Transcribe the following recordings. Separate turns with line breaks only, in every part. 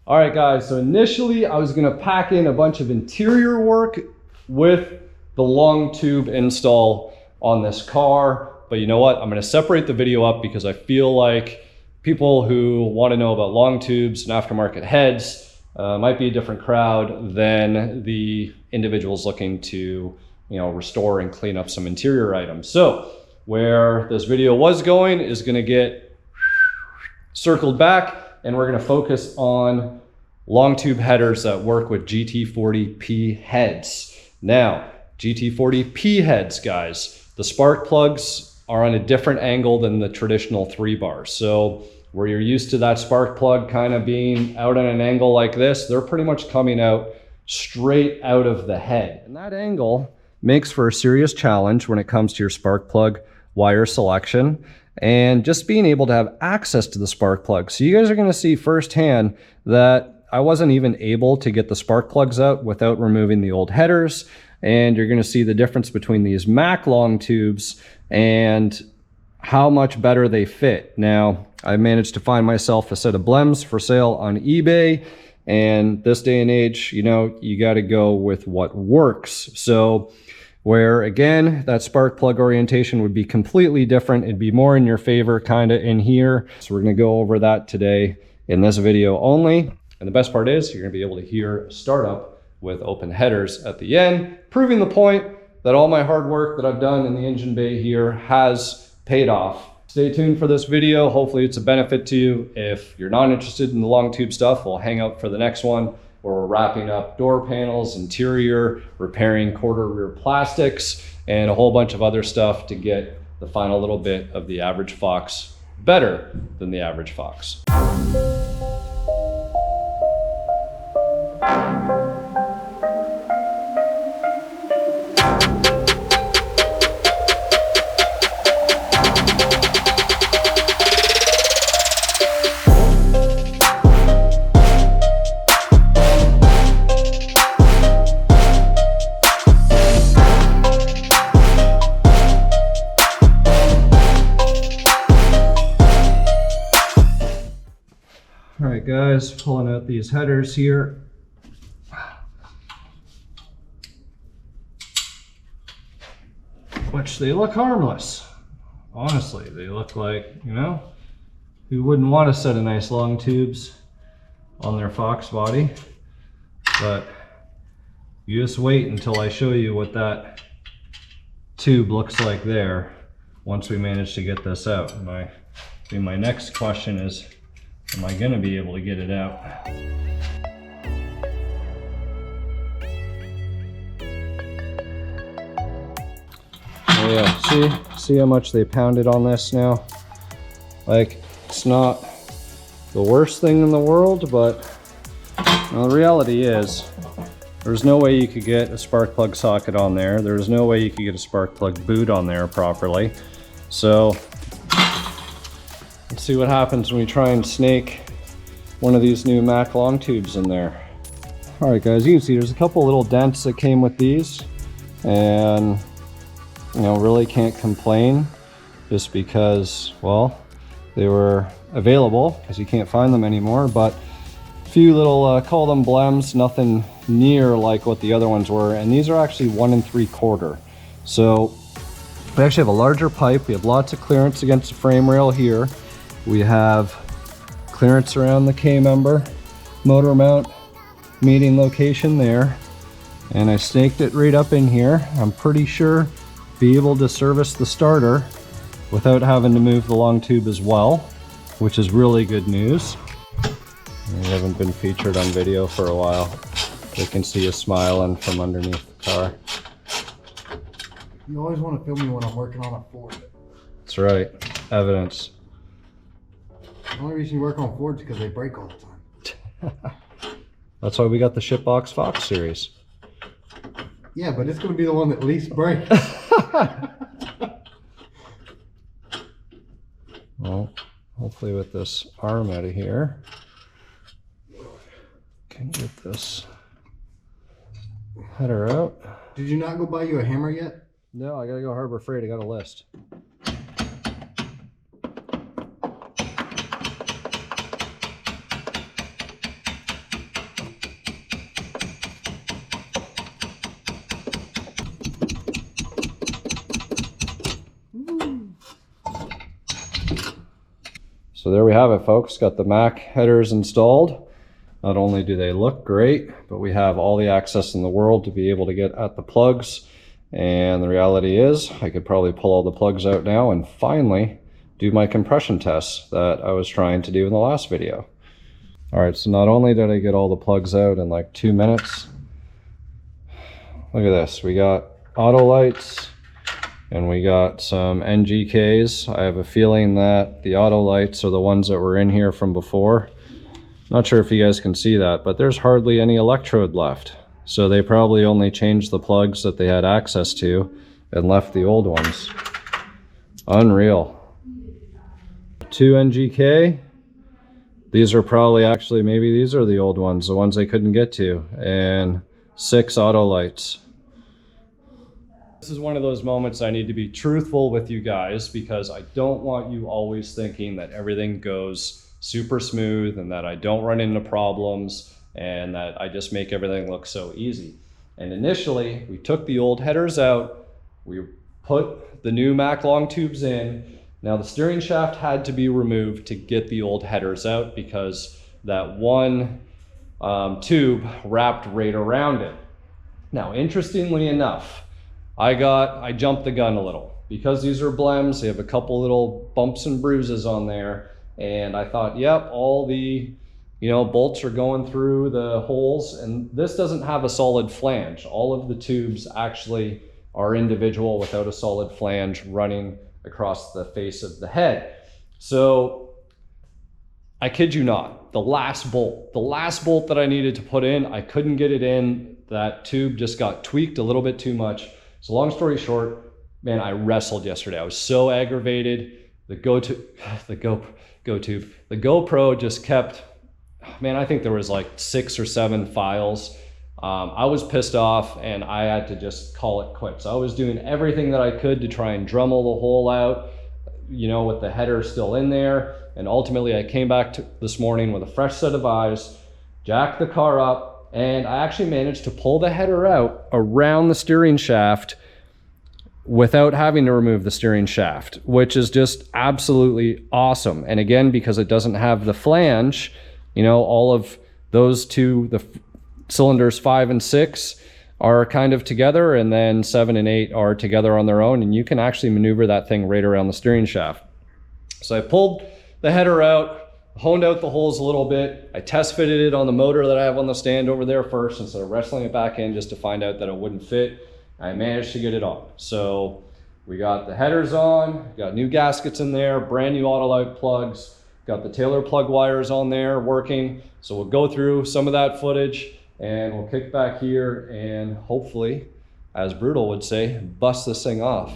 All right, guys, so initially I was gonna pack in a bunch of interior work with the long tube install on this car, but you know what? I'm gonna separate the video up because I feel like people who wanna know about long tubes and aftermarket heads might be a different crowd than the individuals looking to, restore and clean up some interior items. So where this video was going is gonna get circled back, and we're gonna focus on long tube headers that work with GT40-P heads. Now, GT40-P heads, guys, the spark plugs are on a different angle than the traditional 3-bar. So where you're used to that spark plug kind of being out on an angle like this, they're pretty much coming out straight out of the head. And that angle makes for a serious challenge when it comes to your spark plug wire selection and just being able to have access to the spark plug. So you guys are gonna see firsthand that I wasn't even able to get the spark plugs out without removing the old headers. And you're gonna see the difference between these Mac long tubes and how much better they fit. Now, I managed to find myself a set of blems for sale on eBay. And this day and age, you gotta go with what works. So where again, that spark plug orientation would be completely different. It'd be more in your favor, kinda in here. So we're gonna go over that today in this video only. And the best part is you're gonna be able to hear a startup with open headers at the end, proving the point that all my hard work that I've done in the engine bay here has paid off. Stay tuned for this video. Hopefully it's a benefit to you. If you're not interested in the long tube stuff, we'll hang out for the next one where we're wrapping up door panels, interior, repairing quarter rear plastics, and a whole bunch of other stuff to get the final little bit of the average Fox better than the average Fox. All right, guys, pulling out these headers here. Which they look harmless. Honestly, they look like, who wouldn't want a set of nice long tubes on their Foxbody? But you just wait until I show you what that tube looks like there once we manage to get this out. My next question is, am I gonna be able to get it out? Oh yeah, see how much they pounded on this now? Like, it's not the worst thing in the world, but the reality is there's no way you could get a spark plug socket on there. There's no way you could get a spark plug boot on there properly. So let's see what happens when we try and snake one of these new Mac long tubes in there. All right, guys, you can see there's a couple little dents that came with these, and really can't complain just because, well, they were available because you can't find them anymore. But a few little, call them blems, nothing near like what the other ones were. And these are actually 1 3/4. So we actually have a larger pipe. We have lots of clearance against the frame rail here. We have clearance around the K-member motor mount meeting location there. And I snaked it right up in here. I'm pretty sure be able to service the starter without having to move the long tube as well, which is really good news. We haven't been featured on video for a while. They can see you smiling from underneath the car.
You always want to film me when I'm working on a Ford.
That's right, evidence.
The only reason you work on Fords is because they break all the time.
That's why we got the Shipbox Fox series.
Yeah, but it's going to be the one that least breaks.
Well, hopefully with this arm out of here, can get this header out.
Did you not go buy you a hammer yet?
No, I gotta go Harbor Freight. I got a list. So there we have it, folks. Got the Mac headers installed. Not only do they look great, but we have all the access in the world to be able to get at the plugs. And the reality is, I could probably pull all the plugs out now and finally do my compression tests that I was trying to do in the last video. All right, so not only did I get all the plugs out in like 2 minutes, look at this. We got auto lights and we got some NGKs. I have a feeling that the auto lights are the ones that were in here from before. Not sure if you guys can see that, but there's hardly any electrode left. So they probably only changed the plugs that they had access to and left the old ones. Unreal. 2 NGK. These are probably actually, maybe these are the old ones, the ones they couldn't get to. And 6 auto lights. This is one of those moments I need to be truthful with you guys, because I don't want you always thinking that everything goes super smooth and that I don't run into problems and that I just make everything look so easy. And initially, we took the old headers out, we put the new Mac long tubes in. Now the steering shaft had to be removed to get the old headers out because that one tube wrapped right around it. Now, interestingly enough, I jumped the gun a little because these are blems. They have a couple little bumps and bruises on there. And I thought, yep, all the, bolts are going through the holes, and this doesn't have a solid flange. All of the tubes actually are individual without a solid flange running across the face of the head. So I kid you not, the last bolt that I needed to put in, I couldn't get it in. That tube just got tweaked a little bit too much. So long story short, man, I wrestled yesterday. I was so aggravated. The GoPro just kept, man, I think there was like 6 or 7 files. I was pissed off and I had to just call it quits. I was doing everything that I could to try and Dremel the hole out, with the header still in there. And ultimately I came back this morning with a fresh set of eyes, jacked the car up, and I actually managed to pull the header out around the steering shaft without having to remove the steering shaft, which is just absolutely awesome. And again, because it doesn't have the flange, all of those two, the cylinders 5 and 6 are kind of together, and then 7 and 8 are together on their own, and you can actually maneuver that thing right around the steering shaft. So I pulled the header out, honed out the holes a little bit. I test fitted it on the motor that I have on the stand over there first instead of wrestling it back in just to find out that it wouldn't fit. I managed to get it on. So we got the headers on, got new gaskets in there, brand new auto light plugs, got the Taylor plug wires on there working. So we'll go through some of that footage and we'll kick back here and hopefully, as Brutal would say, bust this thing off.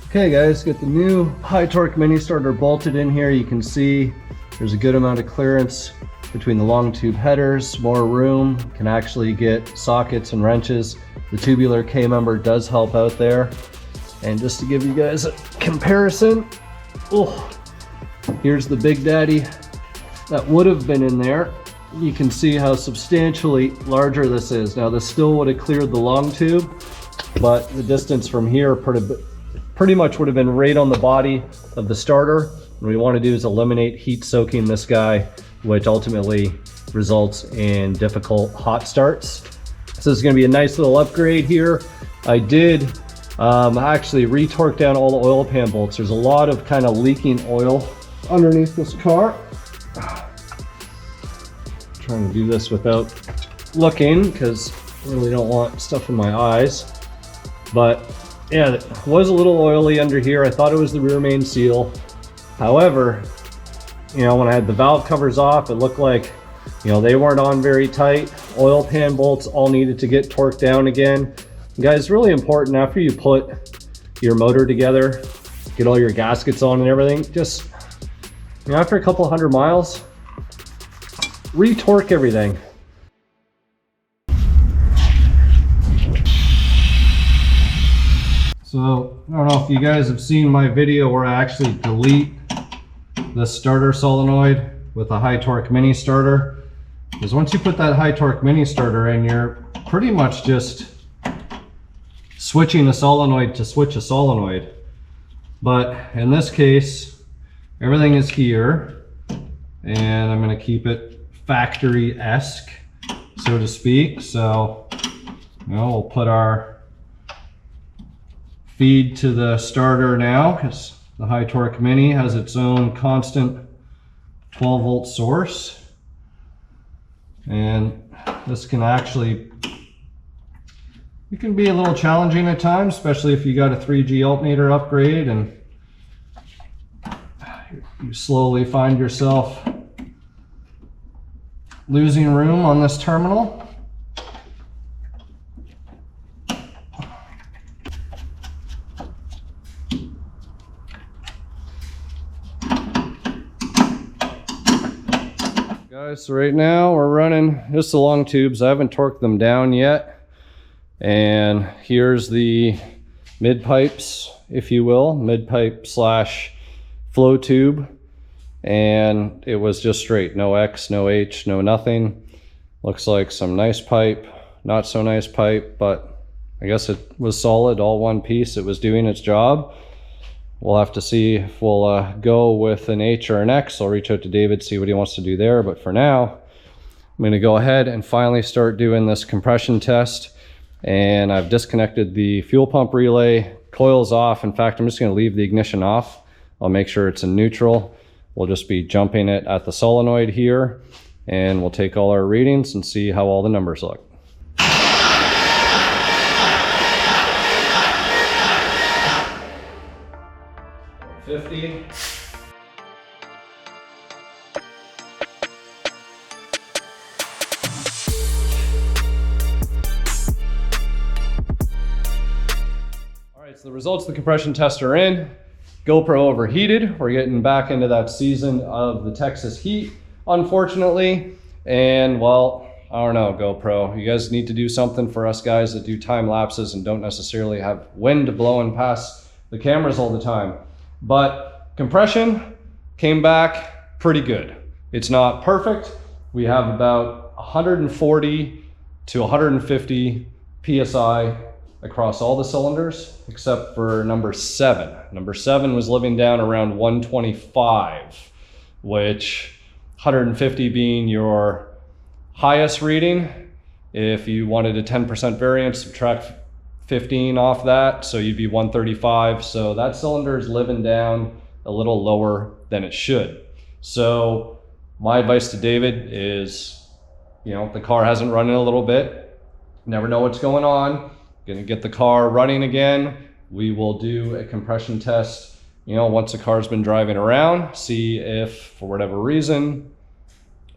Okay guys, get the new high torque mini starter bolted in here. You can see there's a good amount of clearance between the long tube headers, more room, can actually get sockets and wrenches. The tubular K member does help out there. And just to give you guys a comparison, here's the Big Daddy that would have been in there. You can see how substantially larger this is. Now this still would have cleared the long tube, but the distance from here pretty much would have been right on the body of the starter. What we want to do is eliminate heat soaking this guy, which ultimately results in difficult hot starts. So this is going to be a nice little upgrade here. I did actually re-torque down all the oil pan bolts. There's a lot of kind of leaking oil underneath this car. Trying to do this without looking because I really don't want stuff in my eyes. But yeah, it was a little oily under here. I thought it was the rear main seal. However, when I had the valve covers off, it looked like, they weren't on very tight. Oil pan bolts all needed to get torqued down again. And guys, really important after you put your motor together, get all your gaskets on and everything, just, after a couple 100 miles, re-torque everything. So I don't know if you guys have seen my video where I actually delete the starter solenoid with a high torque mini starter is once you put that high torque mini starter in, you're pretty much just switching a solenoid to switch a solenoid. But in this case, everything is here, and I'm going to keep it factory-esque, so to speak. So, you know, we'll put our feed to the starter now, because the high torque mini has its own constant 12 volt source. And this can actually, it can be a little challenging at times, especially if you got a 3G alternator upgrade and you slowly find yourself losing room on this terminal. Guys, so right now we're running just the long tubes. I haven't torqued them down yet. And here's the mid pipes, if you will, mid pipe slash flow tube. And it was just straight, no X, no H, no nothing. Looks like some nice pipe, not so nice pipe, but I guess it was solid, all one piece. It was doing its job. We'll have to see if we'll go with an H or an X. I'll reach out to David, see what he wants to do there. But for now, I'm gonna go ahead and finally start doing this compression test. And I've disconnected the fuel pump relay, coils off. In fact, I'm just gonna leave the ignition off. I'll make sure it's in neutral. We'll just be jumping it at the solenoid here, and we'll take all our readings and see how all the numbers look. 50. All right, so the results of the compression test are in. GoPro overheated. We're getting back into that season of the Texas heat, unfortunately. And well, I don't know, GoPro, you guys need to do something for us guys that do time lapses and don't necessarily have wind blowing past the cameras all the time. But compression came back pretty good. It's not perfect. We have about 140 to 150 PSI across all the cylinders, except for number 7. Number 7 was living down around 125, which 150 being your highest reading. If you wanted a 10% variance, subtract 15 off that, so you'd be 135. So that cylinder is living down a little lower than it should. So my advice to David is, you know, the car hasn't run in a little bit, never know what's going on. Gonna get the car running again. We will do a compression test, you know, once the car's been driving around, see if for whatever reason,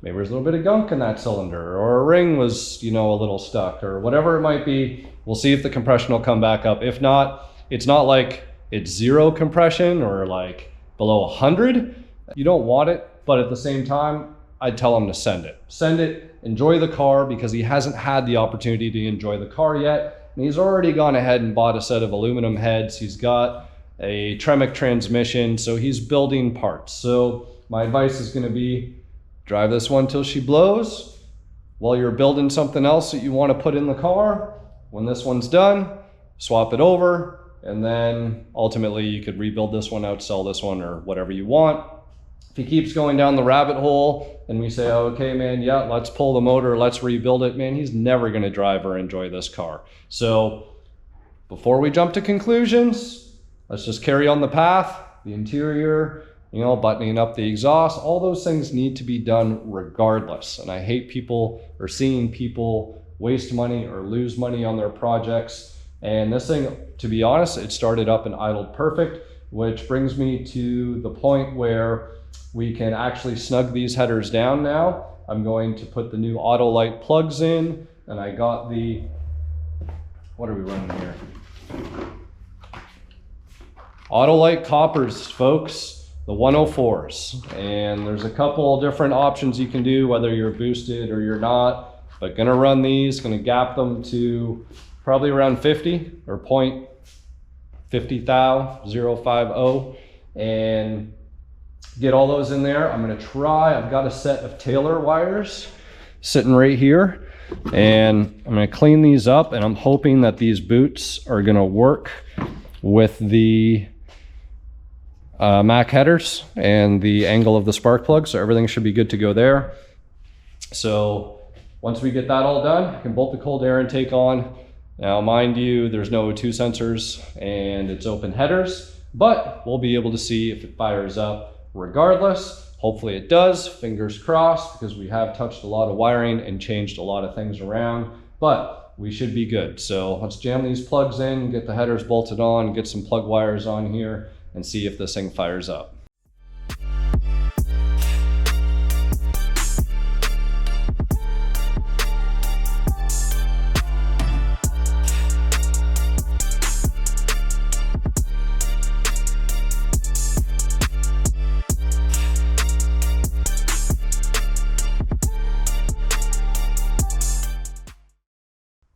maybe there's a little bit of gunk in that cylinder, or a ring was, you know, a little stuck, or whatever it might be. We'll see if the compression will come back up. If not, it's not like it's 0 compression or like below 100. You don't want it, but at the same time, I'd tell him to send it. Send it, enjoy the car, because he hasn't had the opportunity to enjoy the car yet. And he's already gone ahead and bought a set of aluminum heads. He's got a Tremec transmission, so he's building parts. So my advice is gonna be, drive this one till she blows while you're building something else that you want to put in the car. When this one's done, swap it over, and then ultimately you could rebuild this one out, sell this one, or whatever you want. If he keeps going down the rabbit hole and we say, okay, man, yeah, let's pull the motor, let's rebuild it, man, he's never going to drive or enjoy this car. So before we jump to conclusions, let's just carry on the path. The interior, you know, buttoning up the exhaust, all those things need to be done regardless. And I hate people or seeing people waste money or lose money on their projects. And this thing, to be honest, it started up and idled perfect, which brings me to the point where we can actually snug these headers down now. I'm going to put the new Autolite plugs in, and I got the, what are we running here? Autolite coppers, folks, the 104s. And there's a couple different options you can do, whether you're boosted or you're not, but gonna run these, gonna gap them to probably around 50 or 0.50 thou, 050. And get all those in there. I'm gonna try, I've got a set of Taylor wires sitting right here, and I'm gonna clean these up, and I'm hoping that these boots are gonna work with the Mac headers and the angle of the spark plug, so everything should be good to go there. So once we get that all done, I can bolt the cold air intake on. Now, mind you, there's no O2 sensors and it's open headers, but we'll be able to see if it fires up regardless. Hopefully it does, fingers crossed, because we have touched a lot of wiring and changed a lot of things around, but we should be good. So let's jam these plugs in, get the headers bolted on, get some plug wires on here, and see if this thing fires up.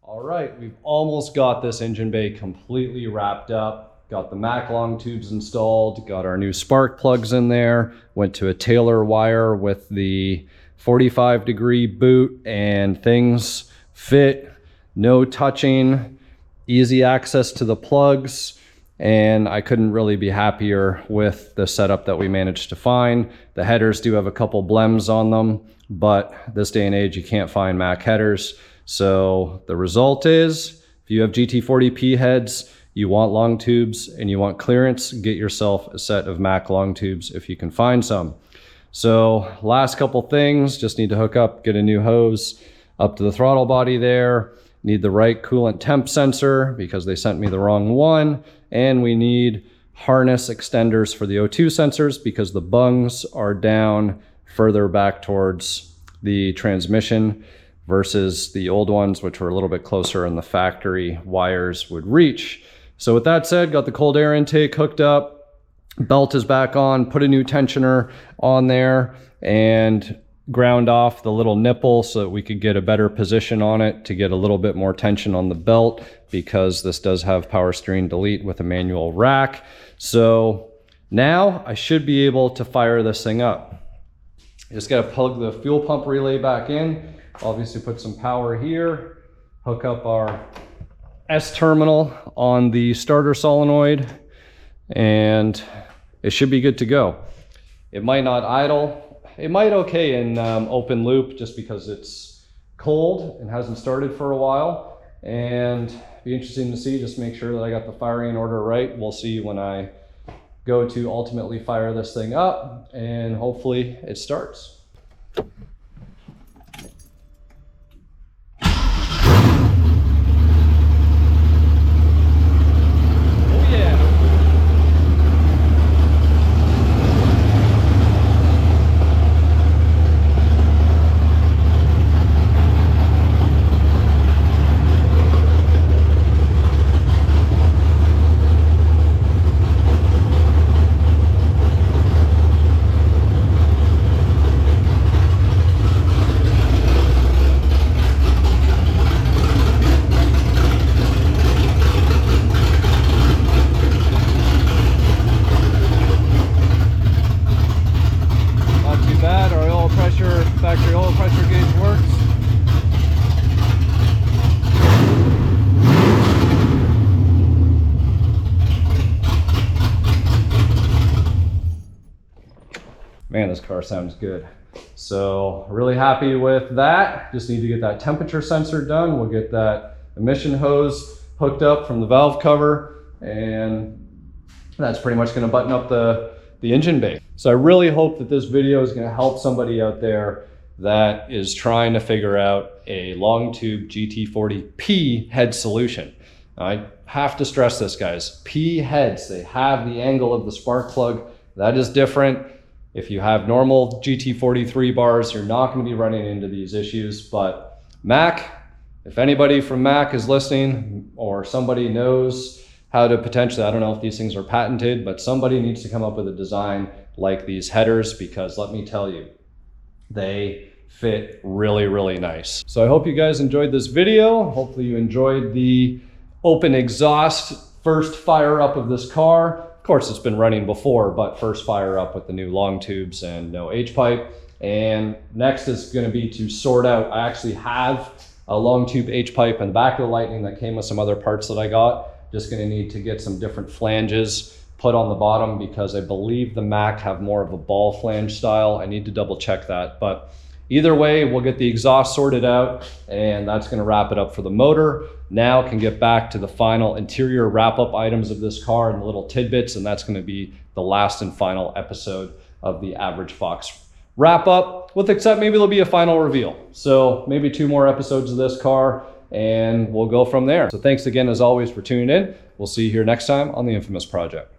All right, we've almost got this engine bay completely wrapped up. Got the Mac long tubes installed, got our new spark plugs in there, went to a Taylor wire with the 45-degree boot, and things fit, no touching, easy access to the plugs, and I couldn't really be happier with the setup that we managed to find. The headers do have a couple blems on them, but this day and age you can't find Mac headers. So the result is, if you have GT40-P heads, you want long tubes and you want clearance, get yourself a set of Mac long tubes if you can find some. So last couple things, just need to hook up, get a new hose up to the throttle body there, need the right coolant temp sensor because they sent me the wrong one, and we need harness extenders for the O2 sensors because the bungs are down further back towards the transmission versus the old ones, which were a little bit closer and the factory wires would reach. So with that said, got the cold air intake hooked up, belt is back on, put a new tensioner on there, and ground off the little nipple so that we could get a better position on it to get a little bit more tension on the belt, because this does have power steering delete with a manual rack. So now I should be able to fire this thing up. Just gotta plug the fuel pump relay back in, obviously put some power here, hook up our S terminal on the starter solenoid, and it should be good to go. It might not idle. It might okay in open loop just because it's cold and hasn't started for a while, and be interesting to see, just make sure that I got the firing order right. We'll see when I go to ultimately fire this thing up, and hopefully it starts. Factory oil pressure gauge works. Man, this car sounds good. So really happy with that. Just need to get that temperature sensor done. We'll get that emission hose hooked up from the valve cover, and that's pretty much going to button up the engine bay. So I really hope that this video is going to help somebody out there that is trying to figure out a long tube GT40-P head solution. I have to stress this, guys. P heads, they have the angle of the spark plug. That is different. If you have normal GT43 bars, you're not going to be running into these issues. But Mac, if anybody from Mac is listening, or somebody knows how to potentially, I don't know if these things are patented, but somebody needs to come up with a design like these headers, because let me tell you, they fit really, really nice. So I hope you guys enjoyed this video. Hopefully you enjoyed the open exhaust first fire up of this car. course, it's been running before, but first fire up with the new long tubes and no H-pipe. And next is going to be to sort out, I actually have a long tube H-pipe in the back of the Lightning that came with some other parts that I got. Just going to need to get some different flanges put on the bottom because I believe the Mac have more of a ball flange style. I need to double check that, but either way, we'll get the exhaust sorted out, and that's going to wrap it up for the motor. Now can get back to the final interior wrap-up items of this car and the little tidbits, and that's going to be the last and final episode of the Average Fox wrap-up, with except maybe there'll be a final reveal. So maybe 2 more episodes of this car, and we'll go from there. So thanks again, as always, for tuning in. We'll see you here next time on the Infamous Project.